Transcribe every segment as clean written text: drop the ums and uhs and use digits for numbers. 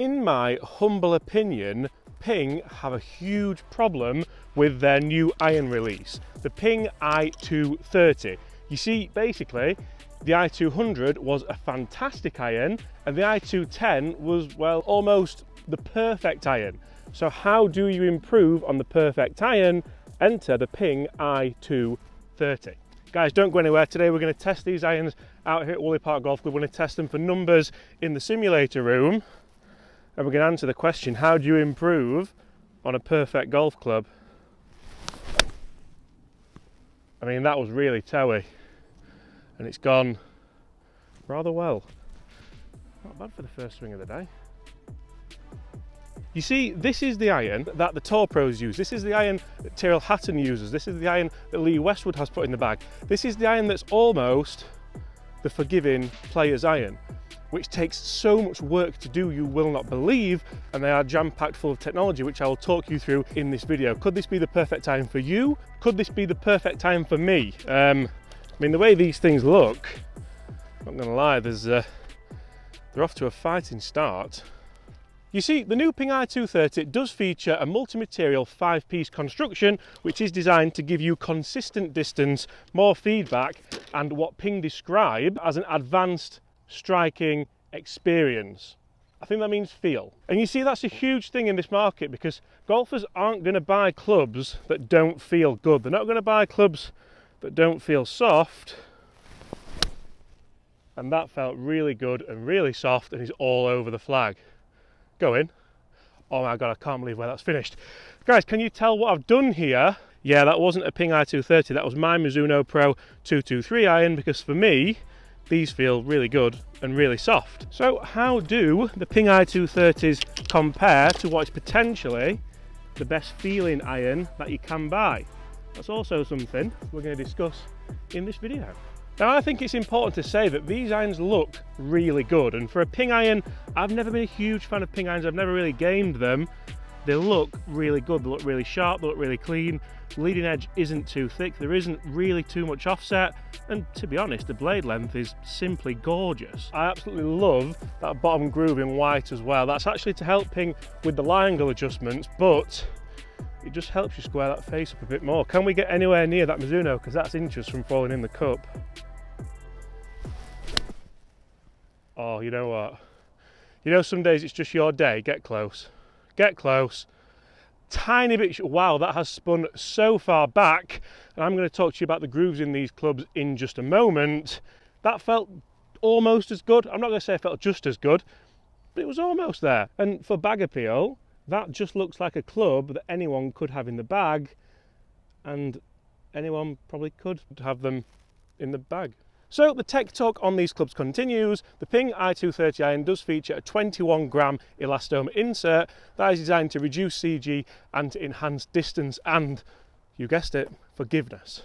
In my humble opinion, Ping have a huge problem with their new iron release, the Ping i230. You see, basically, the i200 was a fantastic iron and the i210 was, well, almost the perfect iron. So how do you improve on the perfect iron? Enter the Ping i230. Guys, don't go anywhere. Today we're going to test these irons out here at Woolley Park Golf Club. We're going to test them for numbers in the simulator room. And we're going to answer the question, how do you improve on a perfect golf club? I mean, that was really towy. And it's gone rather well. Not bad for the first swing of the day. You see, this is the iron that the Tour Pros use. This is the iron that Tyrrell Hatton uses. This is the iron that Lee Westwood has put in the bag. This is the iron that's almost the forgiving player's iron, which takes so much work to do you will not believe, and they are jam-packed full of technology, which I will talk you through in this video. Could this be the perfect iron for you? Could this be the perfect iron for me? I mean, the way these things look, I'm not gonna lie, they're off to a fighting start. You see, the new Ping i230 does feature a multi-material 5-piece construction, which is designed to give you consistent distance, more feedback, and what Ping describe as an advanced striking experience. I think that means feel. And you see, that's a huge thing in this market because golfers aren't going to buy clubs that don't feel good. They're not going to buy clubs that don't feel soft. And that felt really good and really soft and is all over the flag. Go in. Oh my God, I can't believe where that's finished. Guys, can you tell what I've done here? Yeah, that wasn't a Ping i230, that was my Mizuno Pro 223 iron, because for me, these feel really good and really soft. So how do the Ping i230s compare to what is potentially the best feeling iron that you can buy? That's also something we're going to discuss in this video. Now, I think it's important to say that these irons look really good, and for a Ping iron, I've never been a huge fan of Ping irons, I've never really gamed them. They look really good, they look really sharp, they look really clean. Leading edge isn't too thick, there isn't really too much offset, and to be honest, the blade length is simply gorgeous. I absolutely love that bottom groove in white as well. That's actually to help Ping with the lie angle adjustments, but it just helps you square that face up a bit more. Can we get anywhere near that Mizuno? Because that's inches from falling in the cup. Oh, you know what? You know, some days it's just your day. Get close. Get close. Tiny bit. Wow, that has spun so far back. And I'm going to talk to you about the grooves in these clubs in just a moment. That felt almost as good. I'm not going to say it felt just as good, but it was almost there. And for bag appeal, that just looks like a club that anyone could have in the bag, and anyone probably could have them in the bag. So the tech talk on these clubs continues. The Ping i230 iron does feature a 21 gram elastomer insert that is designed to reduce CG and to enhance distance and, you guessed it, forgiveness.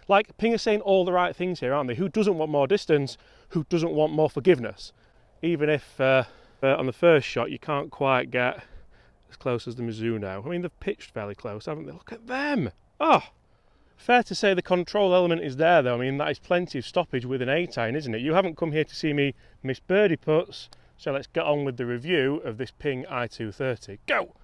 Like, Ping are saying all the right things here, aren't they? Who doesn't want more distance? Who doesn't want more forgiveness? Even if on the first shot you can't quite get as close as the Mizuno. I mean, they've pitched fairly close, haven't they? Look at them! Oh! Fair to say the control element is there though. I mean, that is plenty of stoppage with an 8-iron, isn't it? You haven't come here to see me miss birdie putts, so let's get on with the review of this Ping i230. Go!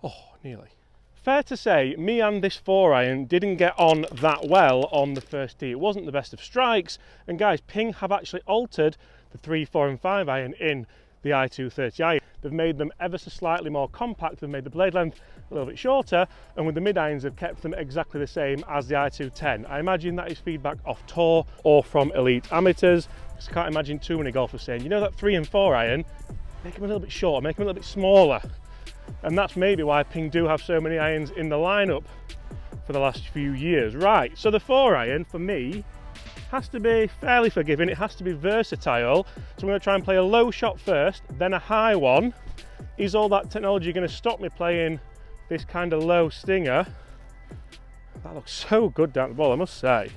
Oh, nearly. Fair to say, me and this 4-iron didn't get on that well on the first tee. It wasn't the best of strikes, and guys, Ping have actually altered the 3, 4 and 5-iron in the i230 iron. They've made them ever so slightly more compact, they've made the blade length a little bit shorter, and with the mid-irons they've kept them exactly the same as the i210. I imagine that is feedback off tour or from elite amateurs, because I can't imagine too many golfers saying, you know, that 3 and 4 iron, make them a little bit shorter, make them a little bit smaller. And that's maybe why Ping do have so many irons in the lineup for the last few years. Right, so the 4-iron for me has to be fairly forgiving, it has to be versatile. So I'm going to try and play a low shot first, then a high one. Is all that technology going to stop me playing this kind of low stinger? That looks so good down the ball, I must say.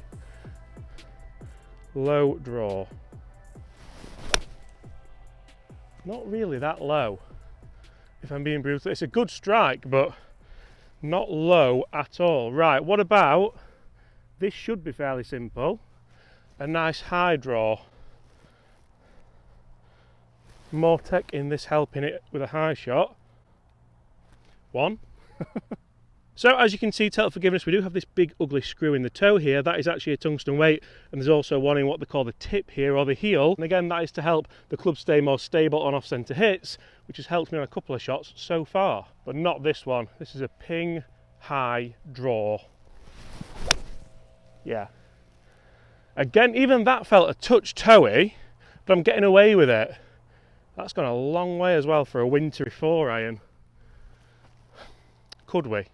Low draw. Not really that low, if I'm being brutal. It's a good strike, but not low at all. Right, what about, this should be fairly simple. A nice high draw. more tech in this helping it with a high shot. One. So as you can see, total forgiveness, we do have this big ugly screw in the toe here. That is actually a tungsten weight, and there's also one in what they call the tip here, or the heel. And again, that is to help the club stay more stable on off-centre hits, which has helped me on a couple of shots so far. But not this one. This is a ping high draw. Yeah. Again, even that felt a touch toey, but I'm getting away with it. That's gone a long way as well for a wintry 4-iron. Could we?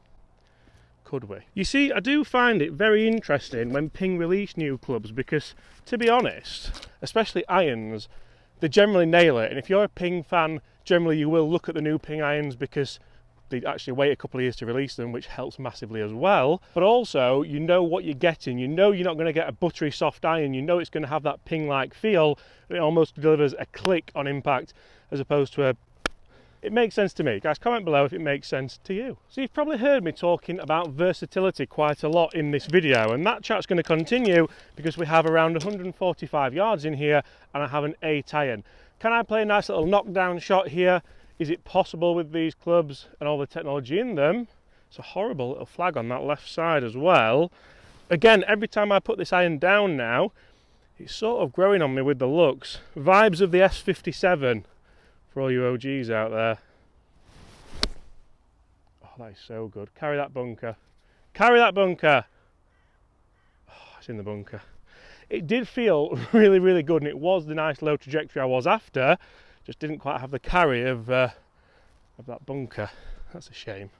Could we? You see, I do find it very interesting when Ping release new clubs because, to be honest, especially irons, they generally nail it. And if you're a Ping fan, generally you will look at the new Ping irons because they actually wait a couple of years to release them, which helps massively as well. But also, you know what you're getting. You know you're not going to get a buttery soft iron. You know it's going to have that Ping-like feel. And it almost delivers a click on impact as opposed to a... It makes sense to me. Guys, comment below if it makes sense to you. So you've probably heard me talking about versatility quite a lot in this video, and that chat's going to continue because we have around 145 yards in here and I have an 8 iron. Can I play a nice little knockdown shot here? Is it possible with these clubs and all the technology in them? It's a horrible little flag on that left side as well. Again, every time I put this iron down now, it's sort of growing on me with the looks. Vibes of the S57 for all you OGs out there. Oh, that is so good. Carry that bunker. Carry that bunker. Oh, it's in the bunker. It did feel really, really good, and it was the nice low trajectory I was after. Just didn't quite have the carry of that bunker. That's a shame.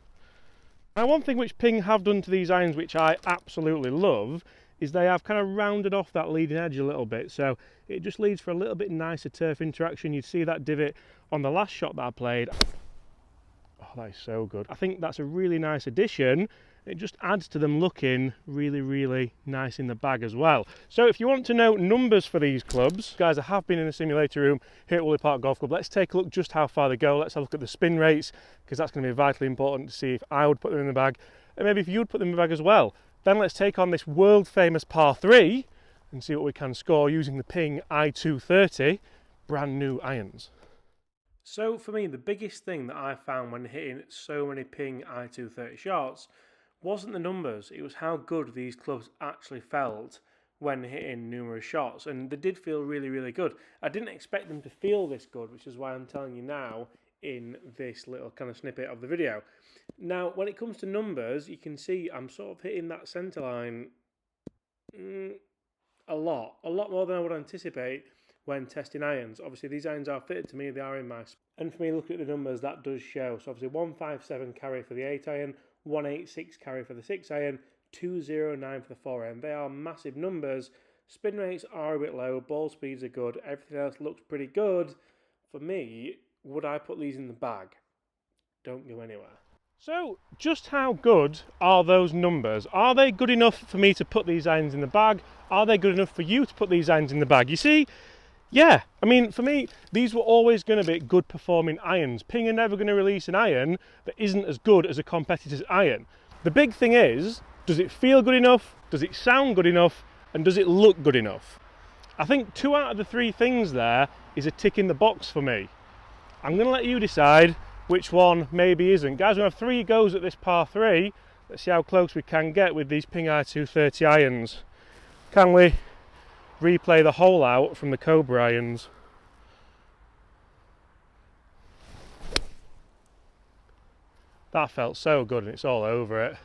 Now, one thing which Ping have done to these irons, which I absolutely love, is they have kind of rounded off that leading edge a little bit, so it just leads for a little bit nicer turf interaction. You'd see that divot on the last shot that I played. Oh, that is so good. I think that's a really nice addition. It just adds to them looking really, really nice in the bag as well. So if you want to know numbers for these clubs, guys, I have been in the simulator room here at Woolley Park Golf Club. Let's take a look just how far they go. Let's have a look at the spin rates, because that's going to be vitally important to see if I would put them in the bag, and maybe if you'd put them in the bag as well. Then let's take on this world famous par 3 and see what we can score using the Ping i230 brand new irons. So for me, the biggest thing that I found when hitting so many Ping i230 shots wasn't the numbers, it was how good these clubs actually felt when hitting numerous shots, and they did feel really, really good. I didn't expect them to feel this good, which is why I'm telling you now in this little kind of snippet of the video. Now, when it comes to numbers, you can see I'm sort of hitting that centre line a lot more than I would anticipate when testing irons. Obviously, these irons are fitted to me, they are in my... And for me, looking at the numbers, that does show. So obviously 157 carry for the 8 iron, 186 carry for the 6 iron, 209 for the 4 iron. They are massive numbers. Spin rates are a bit low, ball speeds are good, everything else looks pretty good. For me, would I put these in the bag? Don't go anywhere. So, just how good are those numbers? Are they good enough for me to put these irons in the bag? Are they good enough for you to put these irons in the bag? You see, yeah, I mean, for me, these were always going to be good performing irons. Ping are never going to release an iron that isn't as good as a competitor's iron. The big thing is, does it feel good enough? Does it sound good enough? And does it look good enough? I think 2 out of the 3 things there is a tick in the box for me. I'm going to let you decide which one maybe isn't. Guys, we have 3 goes at this par 3. Let's see how close we can get with these Ping i230 irons. Can we replay the hole out from the Cobra irons? That felt so good, and it's all over it.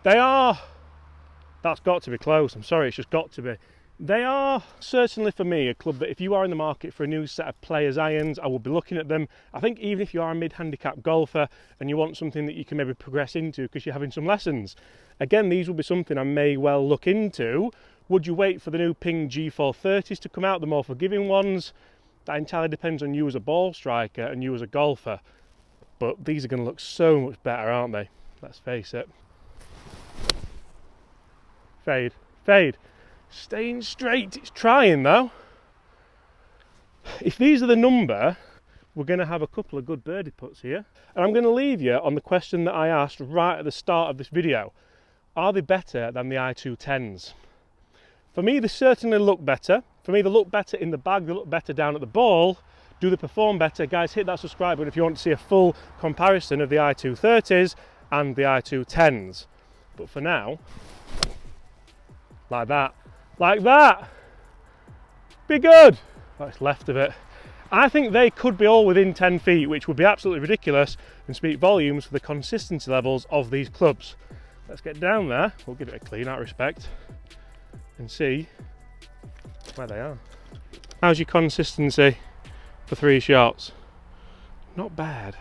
They are... That's got to be close. I'm sorry, it's just got to be. They are certainly for me a club that if you are in the market for a new set of players irons, I will be looking at them. I think even if you are a mid-handicap golfer and you want something that you can maybe progress into because you're having some lessons, again, these will be something I may well look into. Would you wait for the new Ping G430s to come out, the more forgiving ones? That entirely depends on you as a ball striker and you as a golfer. But these are going to look so much better, aren't they? Let's face it. Fade, fade. Staying straight, it's trying though. If these are the number, we're going to have a couple of good birdie putts here. And I'm going to leave you on the question that I asked right at the start of this video. Are they better than the i210s? For me, they certainly look better. For me, they look better in the bag, they look better down at the ball. do they perform better? Guys, hit that subscribe button if you want to see a full comparison of the i230s and the i210s. But for now, like that, be good. That's left of it. I think they could be all within 10 feet, which would be absolutely ridiculous and speak volumes for the consistency levels of these clubs. Let's get down there, we'll give it a clean out of respect, and see where they are. How's your consistency for 3 shots? Not bad.